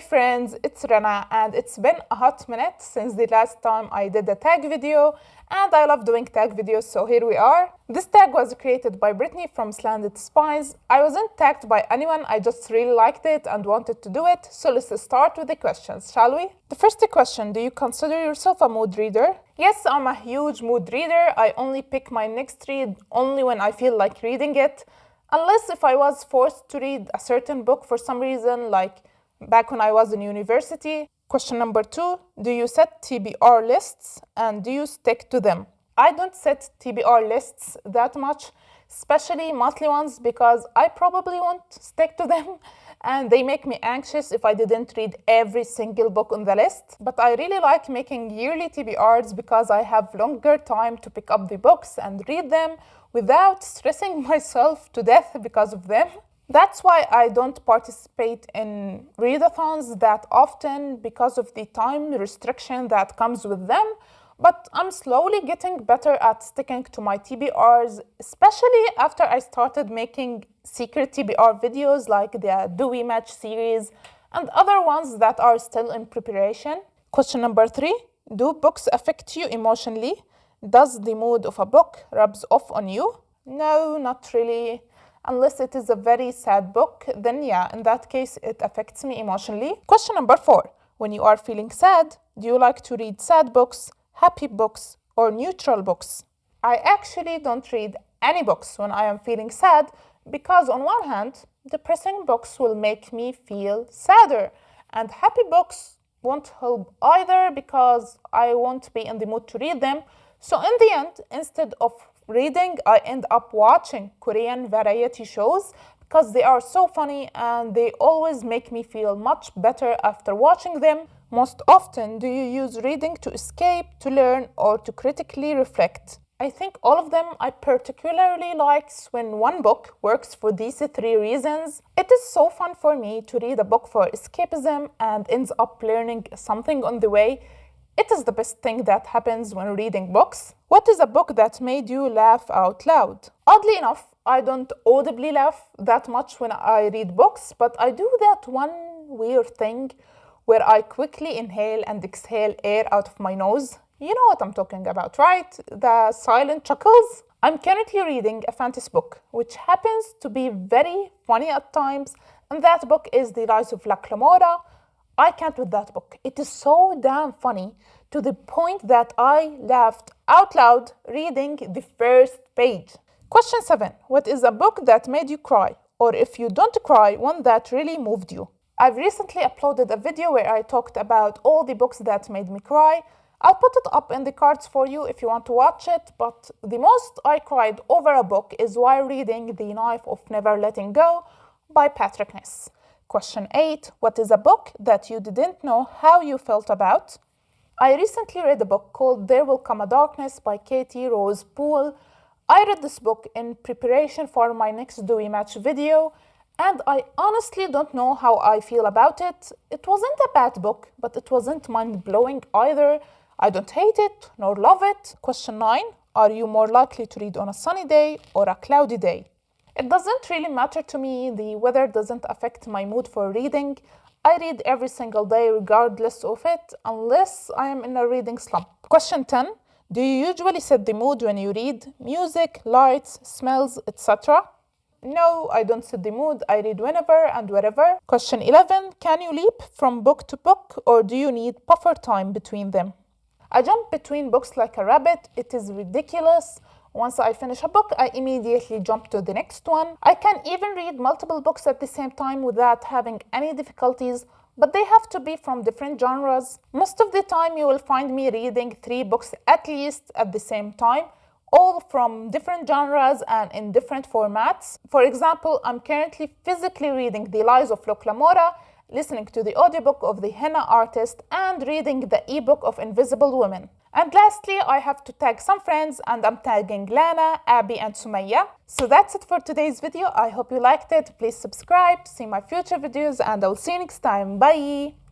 friends, it's Rana, and it's been a hot minute since the last time I did a tag video, and I love doing tag videos, so here we are. This tag was created by Britany from Slanted Spies. I wasn't tagged by anyone, I just really liked it and wanted to do it, so let's start with the questions, shall we? The first question, do you consider yourself a mood reader? Yes, I'm a huge mood reader. I only pick my next read only when I feel like reading it, unless if I was forced to read a certain book for some reason, like back when I was in university. Question number 2, do you set TBR lists and do you stick to them? I don't set TBR lists that much, especially monthly ones, because I probably won't stick to them and they make me anxious if I didn't read every single book on the list. But I really like making yearly TBRs because I have longer time to pick up the books and read them without stressing myself to death because of them. That's why I don't participate in readathons that often because of the time restriction that comes with them, but I'm slowly getting better at sticking to my TBRs, especially after I started making secret TBR videos like the Do We Match series and other ones that are still in preparation. Question number 3, do books affect you emotionally? Does the mood of a book rubs off on you? No, not really. Unless it is a very sad book, then yeah, in that case, it affects me emotionally. Question number 4. When you are feeling sad, do you like to read sad books, happy books, or neutral books? I actually don't read any books when I am feeling sad because on one hand, depressing books will make me feel sadder, and happy books won't help either because I won't be in the mood to read them. So in the end, instead of reading, I end up watching Korean variety shows because they are so funny and they always make me feel much better after watching them. Most often, do you use reading to escape, to learn, or to critically reflect? I think all of them. I particularly like when one book works for these 3 reasons. It is so fun for me to read a book for escapism and ends up learning something on the way. It is the best thing that happens when reading books. What is a book that made you laugh out loud? Oddly enough, I don't audibly laugh that much when I read books, but I do that one weird thing where I quickly inhale and exhale air out of my nose. You know what I'm talking about, right? The silent chuckles. I'm currently reading a fantasy book, which happens to be very funny at times, and that book is The Rise of La Clamora. I can't with that book. It is so damn funny to the point that I laughed out loud reading the first page. Question 7. What is a book that made you cry? Or if you don't cry, one that really moved you? I've recently uploaded a video where I talked about all the books that made me cry. I'll put it up in the cards for you if you want to watch it, but the most I cried over a book is while reading The Knife of Never Letting Go by Patrick Ness. Question 8. What is a book that you didn't know how you felt about? I recently read a book called There Will Come a Darkness by Katie Rose Poole. I read this book in preparation for my next Do We Match video, and I honestly don't know how I feel about it. It wasn't a bad book, but it wasn't mind-blowing either. I don't hate it nor love it. Question 9. Are you more likely to read on a sunny day or a cloudy day? It doesn't really matter to me. The weather doesn't affect my mood for reading. I read every single day regardless of it, unless I am in a reading slump. Question 10. Do you usually set the mood when you read? Music, lights, smells, etc.? No, I don't set the mood. I read whenever and wherever. Question 11. Can you leap from book to book or do you need buffer time between them? I jump between books like a rabbit. It is ridiculous. Once I finish a book, I immediately jump to the next one. I can even read multiple books at the same time without having any difficulties, but they have to be from different genres. Most of the time, you will find me reading 3 books at least at the same time, all from different genres and in different formats. For example, I'm currently physically reading The Lies of La Clamora, listening to the audiobook of The Henna Artist, and reading the ebook of Invisible Women. And lastly, I have to tag some friends, and I'm tagging Lana, Abby, and Sumaya. So that's it for today's video. I hope you liked it. Please subscribe to see my future videos, and I'll see you next time. Bye!